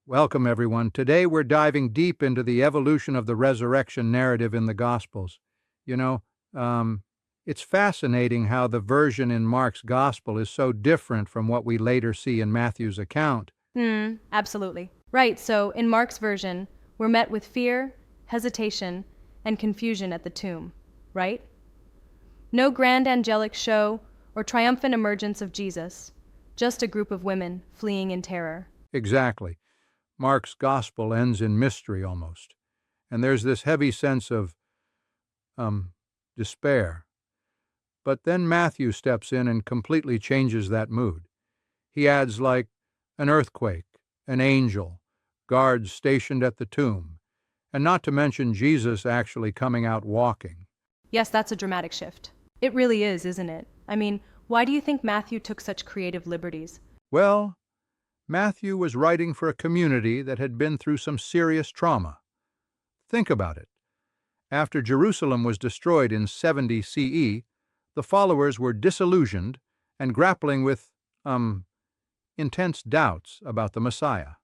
Welcome, everyone. Today we're diving deep into the evolution of the resurrection narrative in the Gospels. You know, um, it's fascinating how the version in Mark's Gospel is so different from what we later see in Matthew's account. Absolutely. Right, so in Mark's version, we're met with fear, hesitation, and confusion at the tomb, right? No grand angelic show or triumphant emergence of Jesus, just a group of women fleeing in terror. Exactly. Mark's Gospel ends in mystery almost, and there's this heavy sense of um, despair. But then Matthew steps in and completely changes that mood. He adds, like, an earthquake, an angel, guards stationed at the tomb, and not to mention Jesus actually coming out walking. Yes, that's a dramatic shift. It really is, isn't it? I mean, why do you think Matthew took such creative liberties? Well, Matthew was writing for a community that had been through some serious trauma. Think about it. After Jerusalem was destroyed in 70 CE, the followers were disillusioned and grappling with, intense doubts about the Messiah.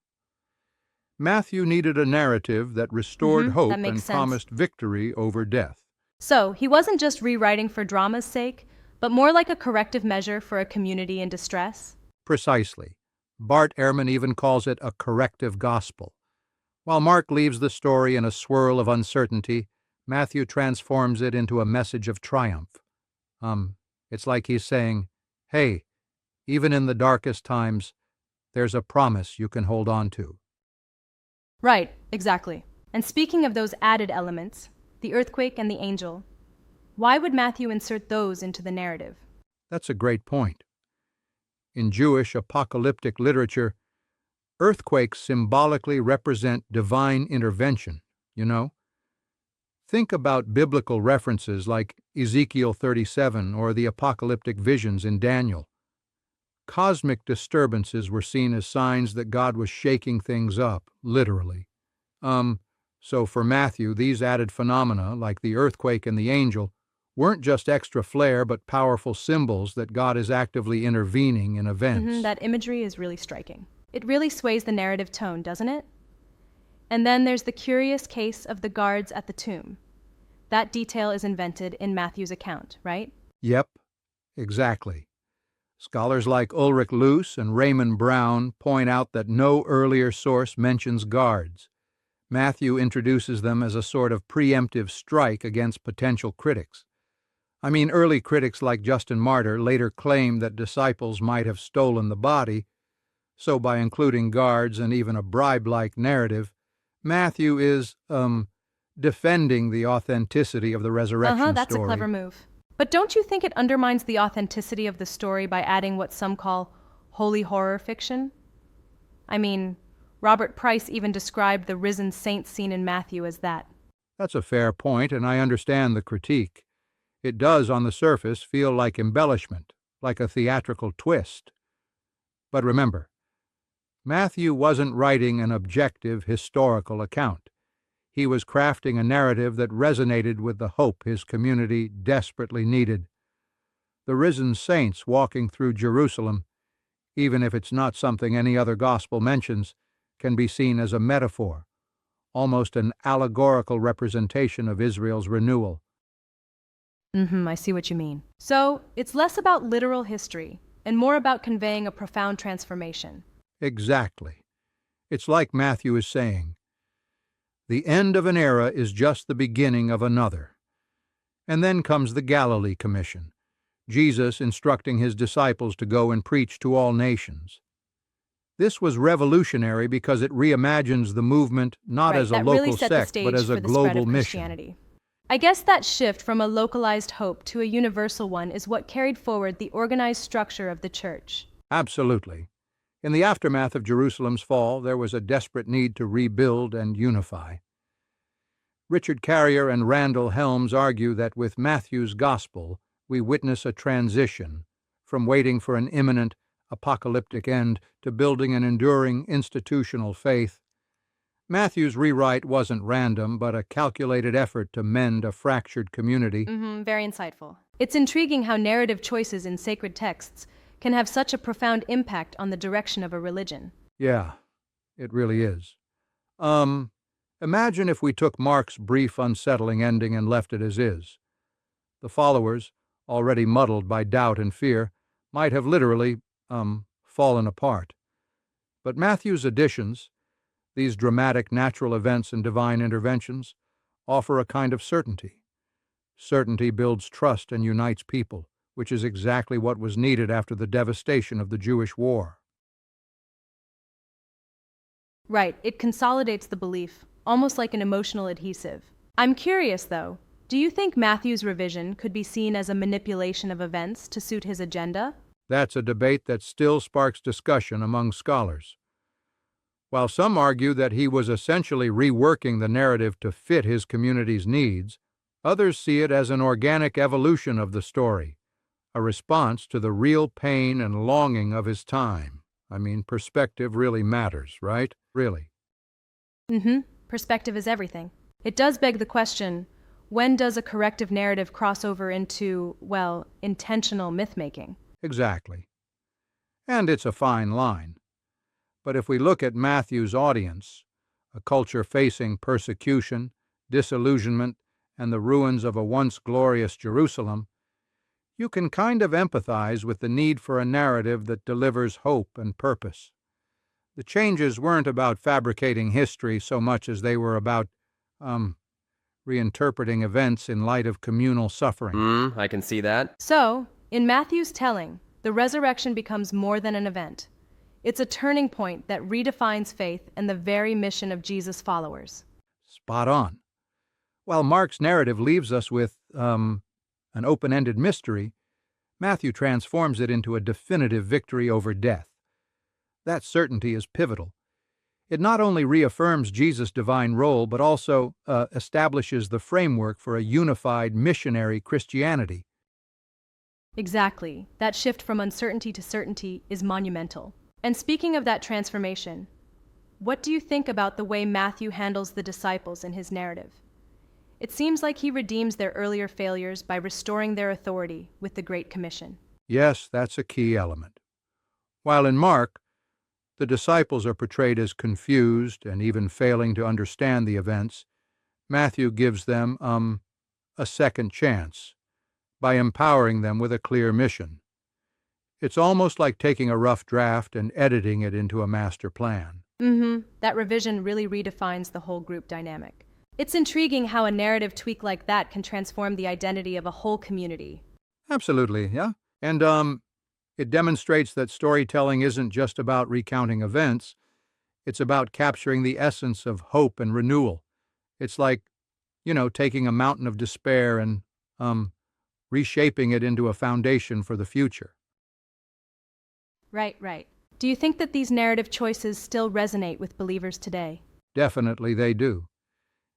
Matthew needed a narrative that restored That hope makes and sense. promised victory over death. So, he wasn't just rewriting for drama's sake, but more like a corrective measure for a community in distress? Precisely. Bart Ehrman even calls it a corrective gospel. While Mark leaves the story in a swirl of uncertainty, Matthew transforms it into a message of triumph. It's like he's saying, hey, even in the darkest times, there's a promise you can hold on to. Right, exactly. And speaking of those added elements, the earthquake and the angel, why would Matthew insert those into the narrative? That's a great point. In Jewish apocalyptic literature, earthquakes symbolically represent divine intervention, you know? Think about biblical references like Ezekiel 37 or the apocalyptic visions in Daniel. Cosmic disturbances were seen as signs that God was shaking things up, literally. So for Matthew, these added phenomena, like the earthquake and the angel, weren't just extra flair but powerful symbols that God is actively intervening in events. That imagery is really striking. It really sways the narrative tone, doesn't it? And then there's the curious case of the guards at the tomb. That detail is invented in Matthew's account, right? Yep, exactly. Scholars like Ulrich Luce and Raymond Brown point out that no earlier source mentions guards. Matthew introduces them as a sort of preemptive strike against potential critics. I mean, early critics like Justin Martyr later claimed that disciples might have stolen the body, so by including guards and even a bribe-like narrative, Matthew is, defending the authenticity of the resurrection That's story. a clever move. But don't you think it undermines the authenticity of the story by adding what some call holy horror fiction? I mean, Robert Price even described the risen saint scene in Matthew as that. That's a fair point, and I understand the critique. It does, on the surface, feel like embellishment, like a theatrical twist. But remember, Matthew wasn't writing an objective historical account. He was crafting a narrative that resonated with the hope his community desperately needed. The risen saints walking through Jerusalem, even if it's not something any other gospel mentions, can be seen as a metaphor, almost an allegorical representation of Israel's renewal. I see what you mean. So, it's less about literal history and more about conveying a profound transformation. Exactly. It's like Matthew is saying, the end of an era is just the beginning of another. And then comes the Galilee Commission, Jesus instructing his disciples to go and preach to all nations. This was revolutionary because it reimagines the movement not as a that really local set the sect, stage but as for a the spread global of mission. Christianity. I guess that shift from a localized hope to a universal one is what carried forward the organized structure of the church. Absolutely. In the aftermath of Jerusalem's fall, there was a desperate need to rebuild and unify. Richard Carrier and Randall Helms argue that with Matthew's Gospel, we witness a transition from waiting for an imminent apocalyptic end to building an enduring institutional faith. Matthew's rewrite wasn't random, but a calculated effort to mend a fractured community. Very insightful. It's intriguing how narrative choices in sacred texts can have such a profound impact on the direction of a religion. Yeah, It really is. Um, Imagine if we took Mark's brief, unsettling ending and left it as is. The followers, already muddled by doubt and fear, might have literally, fallen apart. But Matthew's additions, these dramatic natural events and divine interventions, offer a kind of certainty. Certainty builds trust and unites people, which is exactly what was needed after the devastation of the Jewish war. Right, it consolidates the belief, almost like an emotional adhesive. I'm curious, though, do you think Matthew's revision could be seen as a manipulation of events to suit his agenda? That's a debate that still sparks discussion among scholars. While some argue that he was essentially reworking the narrative to fit his community's needs, others see it as an organic evolution of the story, a response to the real pain and longing of his time. I mean, perspective really matters, right? Really. Perspective is everything. It does beg the question, when does a corrective narrative cross over into, well, intentional myth-making? Exactly. And it's a fine line. But if we look at Matthew's audience, a culture facing persecution, disillusionment, and the ruins of a once glorious Jerusalem, you can kind of empathize with the need for a narrative that delivers hope and purpose. The changes weren't about fabricating history so much as they were about, reinterpreting events in light of communal suffering. I can see that. So, in Matthew's telling, the resurrection becomes more than an event. It's a turning point that redefines faith and the very mission of Jesus' followers. Spot on. While Mark's narrative leaves us with, an open-ended mystery, Matthew transforms it into a definitive victory over death. That certainty is pivotal. It not only reaffirms Jesus' divine role, but also establishes the framework for a unified missionary Christianity. Exactly. That shift from uncertainty to certainty is monumental. And speaking of that transformation, what do you think about the way Matthew handles the disciples in his narrative? It seems like he redeems their earlier failures by restoring their authority with the Great Commission. Yes, that's a key element. While in Mark, the disciples are portrayed as confused and even failing to understand the events, Matthew gives them, a second chance by empowering them with a clear mission. It's almost like taking a rough draft and editing it into a master plan. That revision really redefines the whole group dynamic. It's intriguing how a narrative tweak like that can transform the identity of a whole community. Absolutely, yeah. And, it demonstrates that storytelling isn't just about recounting events, it's about capturing the essence of hope and renewal. It's like, taking a mountain of despair and, reshaping it into a foundation for the future. Right. Do you think that these narrative choices still resonate with believers today? Definitely they do.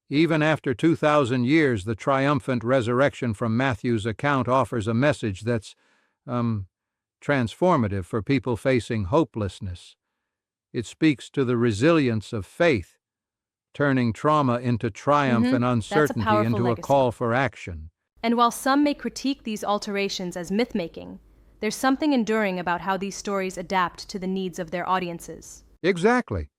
Even after 2,000 years, the triumphant resurrection from Matthew's account offers a message that's, transformative for people facing hopelessness. It speaks to the resilience of faith, turning trauma into triumph and uncertainty into legacy. a call for action. And while some may critique these alterations as myth-making, there's something enduring about how these stories adapt to the needs of their audiences. Exactly.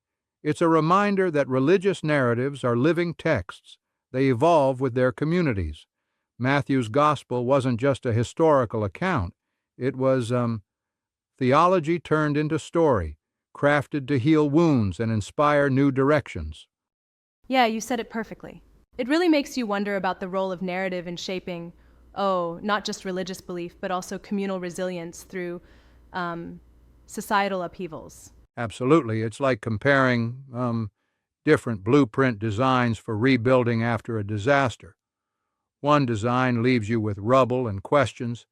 It's a reminder that religious narratives are living texts. They evolve with their communities. Matthew's gospel wasn't just a historical account. It was, theology turned into story, crafted to heal wounds and inspire new directions. Yeah, you said it perfectly. It really makes you wonder about the role of narrative in shaping, not just religious belief, but also communal resilience through societal upheavals. Absolutely. It's like comparing different blueprint designs for rebuilding after a disaster. One design leaves you with rubble and questions,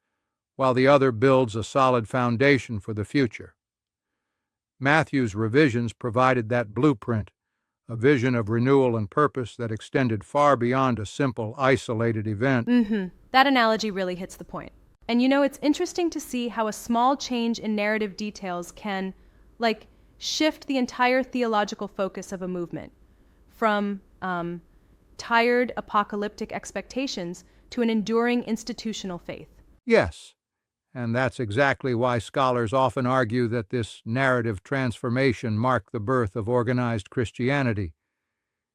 while the other builds a solid foundation for the future. Matthew's revisions provided that blueprint, a vision of renewal and purpose that extended far beyond a simple, isolated event. That analogy really hits the point. And it's interesting to see how a small change in narrative details can, shift the entire theological focus of a movement from tired apocalyptic expectations to an enduring institutional faith. Yes, And that's exactly why scholars often argue that this narrative transformation marked the birth of organized Christianity.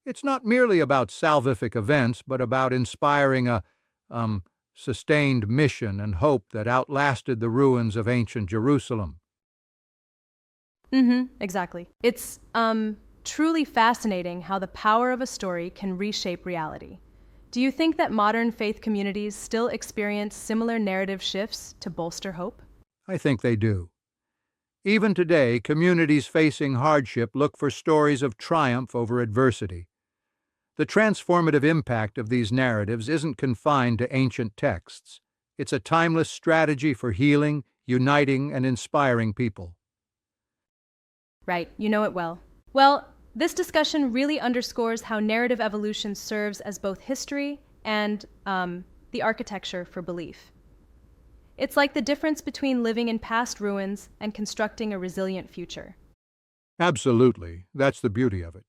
It's not merely about salvific events, but about inspiring a sustained mission and hope that outlasted the ruins of ancient Jerusalem. Exactly. It's truly fascinating how the power of a story can reshape reality. Do you think that modern faith communities still experience similar narrative shifts to bolster hope? I think they do. Even today, communities facing hardship look for stories of triumph over adversity. The transformative impact of these narratives isn't confined to ancient texts. It's a timeless strategy for healing, uniting, and inspiring people. Right, you know it well. Well, this discussion really underscores how narrative evolution serves as both history and the architecture for belief. It's like the difference between living in past ruins and constructing a resilient future. Absolutely. That's the beauty of it.